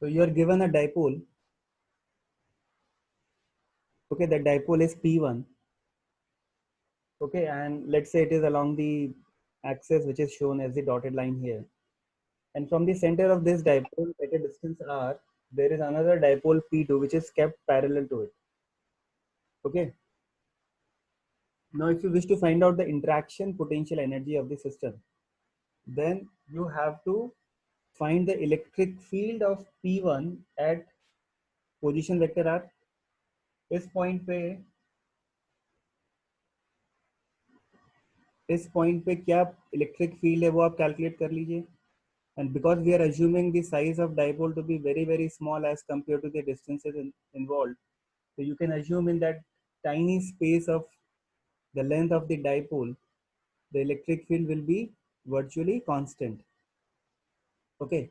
So you are given a dipole. Okay, the dipole is P1. Okay, and let's say it is along the axis which is shown as the dotted line here. And from the center of this dipole at a distance r, there is another dipole P2 which is kept parallel to it. Okay. Now, if you wish to find out the interaction potential energy of the system, then you have to find the electric field of P1 at position vector r. इस point पे क्या electric field है वो आप calculate कर लीजिए. And because we are assuming the size of dipole to be very, very small as compared to the distances involved, so you can assume in that tiny space of the length of the dipole, the electric field will be virtually constant. Okay.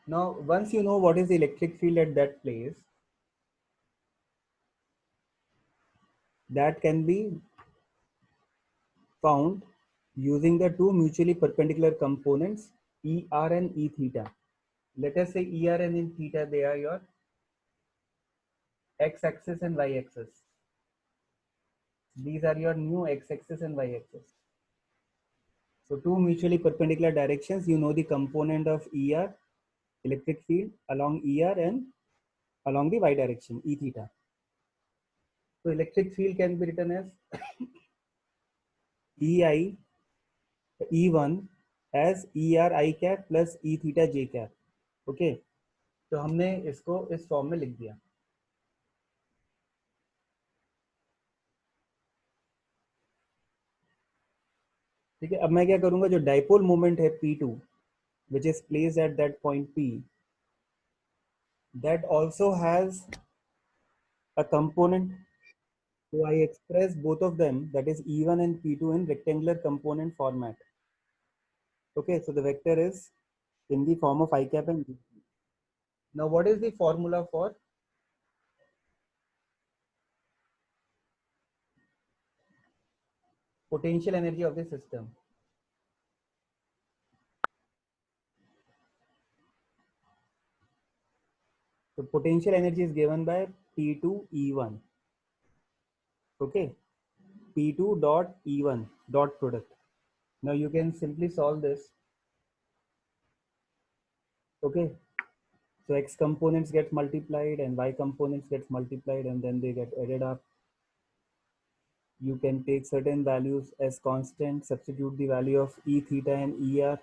Now, once you know what is the electric field at that place, that can be found using the two mutually perpendicular components ER and E theta. Let us say ER and E theta, they are your x-axis and y-axis. These are your new x-axis and y-axis. So two mutually perpendicular directions, you know the component of ER, electric field along ER and along the y direction, E theta. So electric field can be written as EI, E1 as ER I cap plus E theta J cap. Okay. तो हमने इसको इस form में लिख दिया. ठीक है. अब मैं क्या करूंगा, जो डाइपोल मोमेंट है P2 which is placed at that point P, that also has a component. So I express both of them, that is E1 and P2, in rectangular component format. Okay, so the vector is in the form of I cap and G. Now what is the formula for potential energy of the system? So potential energy is given by P2 E1. Okay, P2 dot E1 dot product. Now you can simply solve this. Okay, so X components get multiplied and Y components get multiplied and then they get added up. You can take certain values as constant, substitute the value of E theta and ER.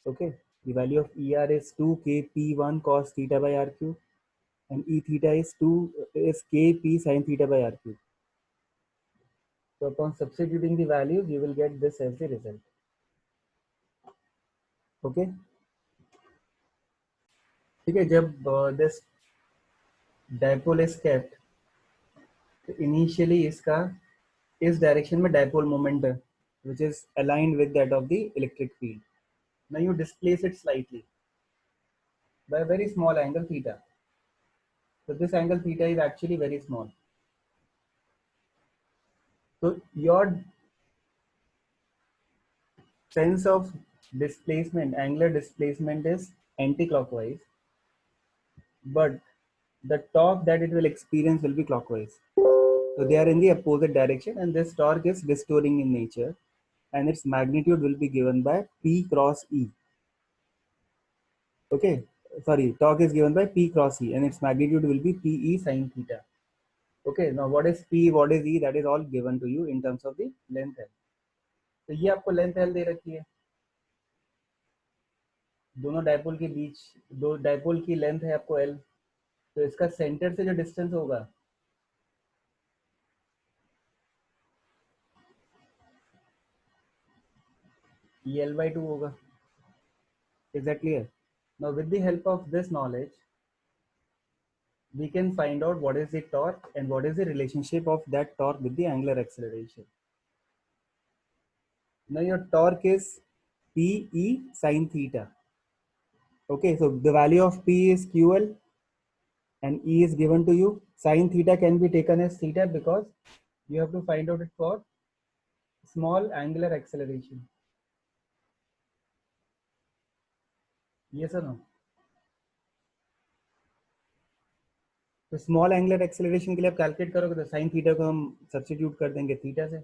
Okay, the value of ER is 2 kp1 cos theta by r cube and E theta is kp sin theta by r cube. So upon substituting the values, you will get this as the result. Okay. ठीक है. जब this dipole is kept, तो initially इसका इस direction में dipole moment है, which is aligned with that of the electric field. Now you displace it slightly by a very small angle theta. So this angle theta is actually very small. So your sense of displacement, angular displacement, is anti-clockwise, but the torque that it will experience will be clockwise. So they are in the opposite direction, and this torque is restoring in nature, and its magnitude will be given by P cross E. Okay, sorry, torque is given by P cross E, and its magnitude will be PE sin theta. Okay, now what is P, what is E, that is all given to you in terms of the length L. तो ये आपको length L दे रखी है. दोनों dipole के बीच, दो dipole की length है आपको L. तो इसका सेंटर से जो डिस्टेंस होगा, ये L/2 होगा. Is that clear? Now with the help of this knowledge, we can find out what is the torque and what is the relationship of that torque with the angular acceleration. Now your torque is PE sin theta. Okay, so the value of P is QL and E is given to you. Sin theta can be taken as theta because you have to find out it for small angular acceleration. ये sir ना, तो small angular acceleration के लिए आप calculate करोगे तो sine theta को हम सब्स्टिट्यूट कर देंगे थीटा से.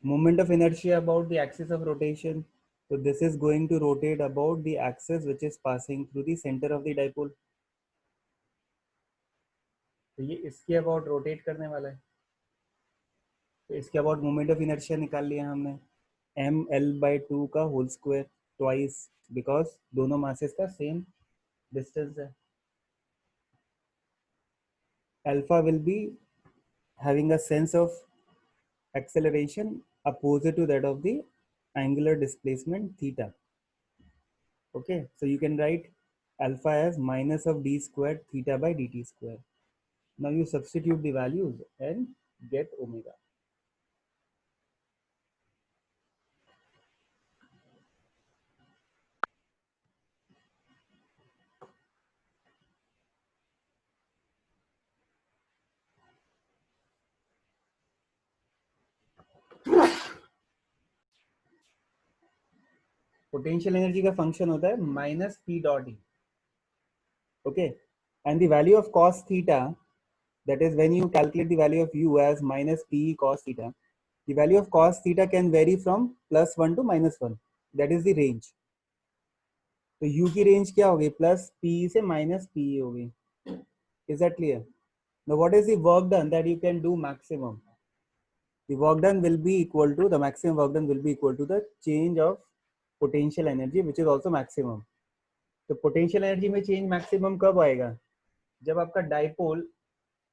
Moment of inertia about the axis of rotation. So this is going to rotate about the axis which is passing through the center of the dipole. तो ये इसके अबाउट रोटेट करने वाला है. तो इसके अबाउट मोमेंट ऑफ इनर्शिया निकाल लिया हमने, ml/2 का होल स्क्वायर ट्वाइस, बिकॉज दोनों मासेस का सेम डिस्टेंस है. Alpha will be having a sense of acceleration opposite to that of the angular displacement theta. Okay, so you can write alpha as minus of d squared theta by dt square. Now you substitute the values and get omega. Potential energy का function होता है minus p dot e. Okay, and the value of cos theta, that is when you calculate the value of u as minus p cos theta, the value of cos theta can vary from +1 to -1. That is the range. तो u की range क्या होगी, plus p से minus p होगी. Is that clear? Now what is the work done that you can do maximum? The work done will be equal to, the maximum work done will be equal to the change of potential energy which is also maximum. तो potential energy में change maximum कब आएगा, जब आपका dipole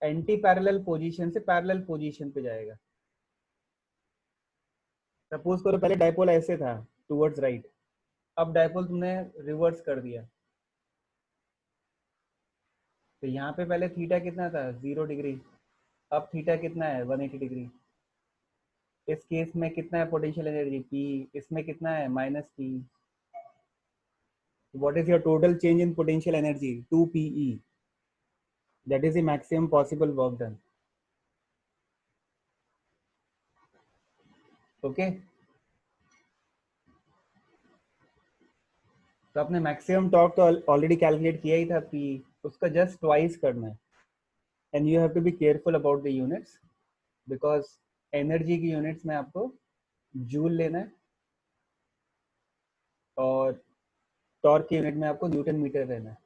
anti parallel position से parallel position पे जाएगा. Suppose करो पहले डाइपोल ऐसे था टुवर्ड्स राइट, अब डाइपोल तुमने रिवर्स कर दिया, तो यहाँ पे पहले थीटा कितना था 0 डिग्री, अब थीटा कितना है 180 डिग्री. इस केस में कितना है पोटेंशियल एनर्जी पी, इसमें कितना है minus P. What is your total change in potential energy? 2 PE. That is the maximum possible work done. Okay. तो आपने मैक्सिमम टॉर्क तो ऑलरेडी कैलकुलेट किया ही था P, उसका जस्ट ट्वाइस करना है. And you have to be careful about the units, because energy की यूनिट्स में आपको जूल लेना है और टॉर्क की यूनिट में आपको न्यूटन मीटर लेना है.